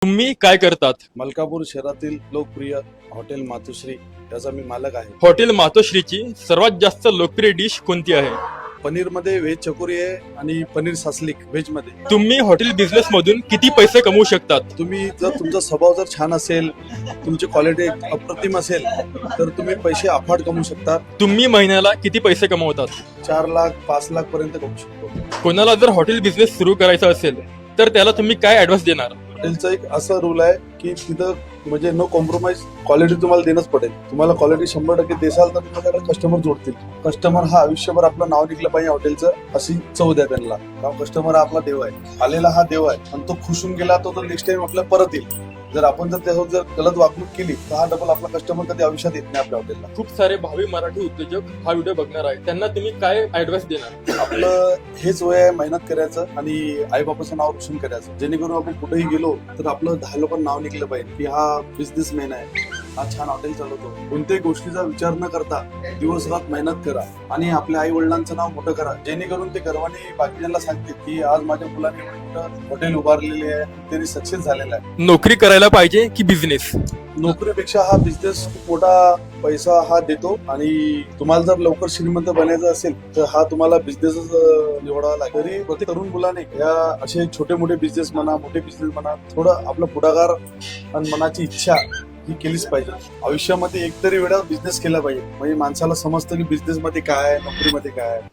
तुम्ही काय करतात? मलकापूर शहरातील लोकप्रिय हॉटेल मातोश्री याचा मी मालक आहे. हॉटेल मातोश्रीची सर्वात जास्त लोकप्रिय डिश कोणती आहे? पनीर मध्ये व्हेज चकोरी आहे आणि पनीर सासलिक व्हेज मध्ये. तुम्ही हॉटेल बिझनेस मधून किती पैसे कमवू शकतात? तुम्ही जर तुमचा स्वभाव जर छान असेल, तुमची क्वालिटी अप्रतिम असेल तर तुम्ही पैसे अफाट कमवू शकता. तुम्ही महिन्याला किती पैसे कमवतात? 4 लाख 5 लाख पर्यंत कमवू शकतो. कोणाला जर हॉटेल बिझनेस सुरू करायचा असेल तर त्याला तुम्ही काय ऍडव्हाइस देणार? हॉटेलचा एक असा रूल आहे की तिथं म्हणजे नो कॉम्प्रोमाइज क्वालिटी तुम्हाला देणंच पडेल. तुम्हाला क्वालिटी 100% देसाल तर तुमच्याकडे कस्टमर जोडतील. कस्टमर हा आयुष्यभर आपलं नाव निघलं पाहिजे हॉटेलचं, अशी चव द्या त्यांना. कारण कस्टमर हा आपला देव आहे, आलेला हा देव आहे आणि तो खुश होऊन गेला तो तर नेक्स्ट टाइम आपल्या परत येईल. जर आपण जर त्यासोबत जर गलत वागणूक केली तर हा डबल आपला कस्टमर कधी आयुष्यात येत नाही आपल्या हॉटेलला. खूप सारे भावी मराठी उद्योजक हा व्हिडिओ बघणार आहेत, त्यांना तुम्ही काय ऍडव्हाइस देणार? आपलं हेच वय आहे मेहनत करायचं आणि आई बापाचं नाव रोशन करायचं, जेणेकरून आपण कुठेही गेलो तर आपलं 10 लोकांना नाव निघलं पाहिजे की हा बिझनेसमॅन आहे, हा छान हॉटेल चालवतो. कोणत्याही गोष्टीचा विचार न करता दिवस रात मेहनत करा आणि आपल्या आई वडिलांचं नाव मोठं करा, जेणेकरून ते गर्वाने बाकीच्यांना सांगतील की आज माझ्या मुलाने मोठं हॉटेल उभारलेले आहे, त्यांनी सक्सेस झालेला आहे. नोकरी करायला पाहिजे की बिझनेस? नोकरीपेक्षा हा बिझनेस खूप मोठा पैसा हा देतो आणि तुम्हाला जर लवकर श्रीमंत बनायचं असेल तर हा तुम्हाला बिझनेसच निवडावा लागेल. तरी प्रत्येक तरुण मुलाने या असे छोटे मोठे बिझनेस म्हणा, मोठे बिझनेस म्हणा, थोडं आपलं पुढाकार आणि मनाची इच्छा ही केलीच पाहिजे. आयुष्यामध्ये एकतरी वेळा बिझनेस केला पाहिजे, म्हणजे माणसाला समजतं की बिझनेस मध्ये काय आहे, नोकरीमध्ये काय आहे.